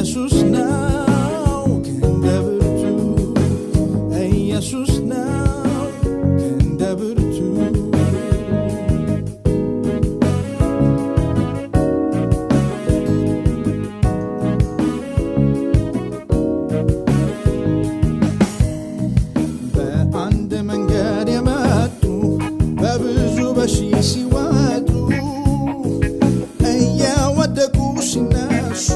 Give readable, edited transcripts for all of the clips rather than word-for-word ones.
ኢየሱስ ነው ክንደ ብርቱ ኢየሱስ ነው ክንደ ብርቱ በአንድ መንገድ የመጡ በብዙ በሺህ ሲወጡ እየወደቁ ሲነሱ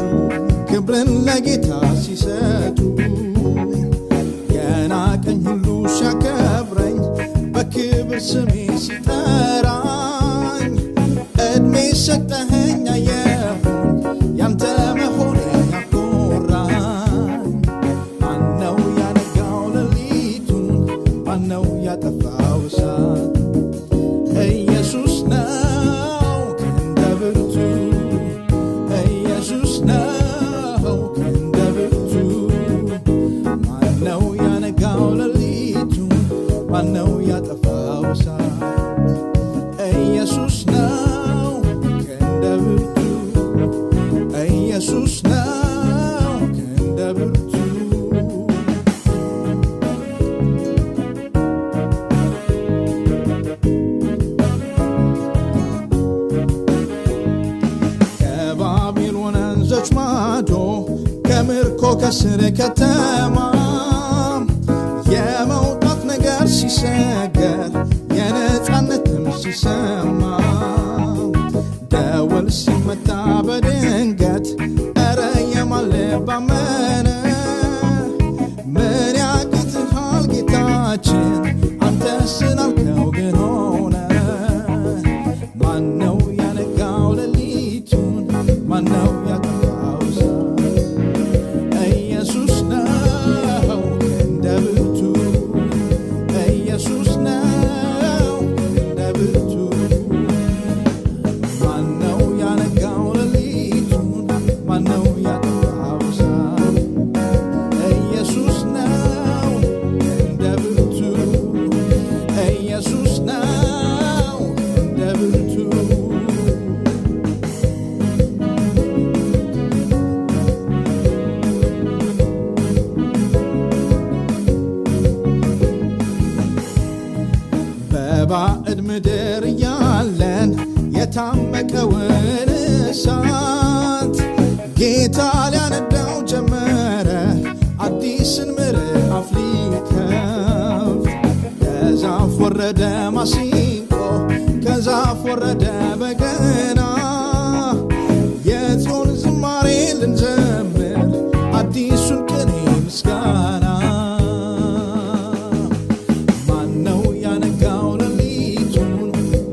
ክብርን ለጌታ ሲሰጡ የናቀኝ ሁሉ ሲያከብረኝ በክብር ስሜ ሲጠራኝ ዕድሜ ሰጠኸኝ አየሁኝ ያንተ መሆኔ ያኮራኝ ማነው ያነጋው ሌሊቱን ማነው ያጠፋው እሳት ኢየሱስ ነው ክንደ ብርቱ ኢየሱስ ነው ክንደ ብርቱ ማነው ያነጋው ሌሊቱን ማነው ያጠፋው እሳት ኢየሱስ ነው ክንደ ብርቱ ኢየሱስ ነው ክንደ ብርቱ ከባቢሎን ወንዞች ማዶ ከምርኮ ከስር ከተማ የመውጣት ነገር ሲሰገር የነፃነትም ሲሰማ ደወል ሲመታ በድንገት ኧረ የማን ልብ አመነ ምን ያቅትሃል ጌታችን አንተ ስላልከው ግን ሆነ ማነው ያነጋው ሌሊቱን ማነው ያጠፋው እሳት ኢየሱስ ነው ክንደ ብርቱ ኢየሱስ ነው ክንደ ብርቱ ማነው ያነጋው ሌሊቱን ማነው ያጠፋው እሳት ኢየሱስ ነው ክንደ ብርቱ ኢየሱስ ነው ክንደ ብርቱ በባዕድ ምድር ያለን የታመቀውን እሳት ጌታ ሊያነዳው ጀመረ አዲስን ምዕራፍ ሊከፍት ከዛፍ ወረደ ማሲንቆ ከዛፍ ወረደ በገና የጽዮን ዝማሬ ልንዘምር አዲሱን ቅኔ ምስጋና ማነው ያነጋው ሌሊቱን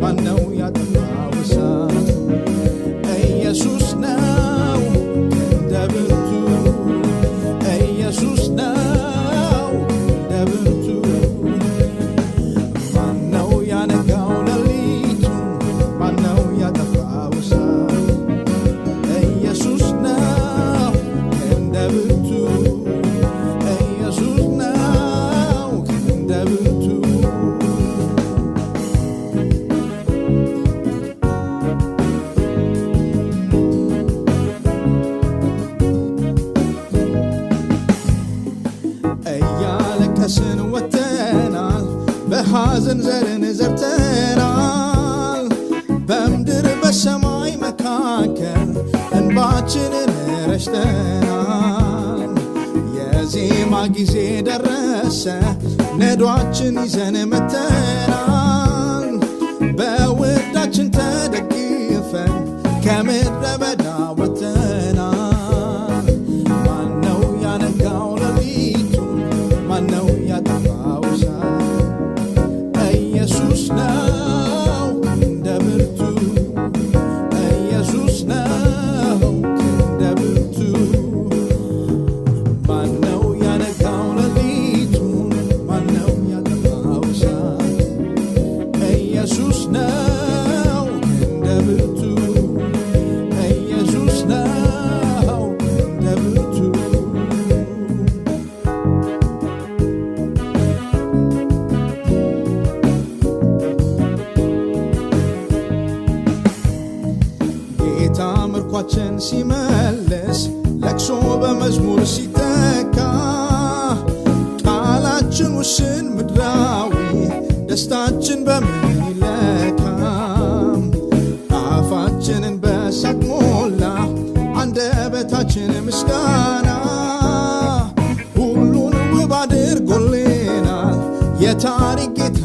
ማነው ያጠፋው እሳት ኢየሱስ ነው ክንደ ብርቱ ኢየሱስ ነው ክንደ ብርቱ ማነው ያነጋው ሌሊቱን ማነው ያጠፋው እሳት ኢየሱስ ነው ክንደ ብርቱ ኢየሱስ ነው ክንደ ብርቱ እያለቀስን ወጥተናል በሐዘን ዘርን ዘርተናል በምድር በሰማይ መካከል እንባችንን ረሽተናል የዜማ ጊዜ ደረሰ ነዷችን ይዘን መተናል በውዳችን ተደግፈን ከምድረ በዳ ወጥተናል ማነው ያነጋው ሌሊቱን ማነው ያጠፋው እሳት ኢየሱስ ነው ክንደ ብርቱ ኢየሱስ ነው ክንደ ብርቱ ማነው ያነጋው ሌሊቱን ማነው ያጠፋው እሳት ኢየሱስ ነው ክንደ ብርቱ ኢየሱስ ነው ክንደ ብርቱ ጌታ ምርኳችን ሲመል ሲመለስ ለቅሶ በመዝሙር ሲተካ ቃላችን ውስን ምድራዊ ደስታችን በምን ይለካ አፋችንን በሳቅ ሞላ አንደበታችን ምስጋና ሁሉን ውብ አድርጎልናል የታሪክ ጌታ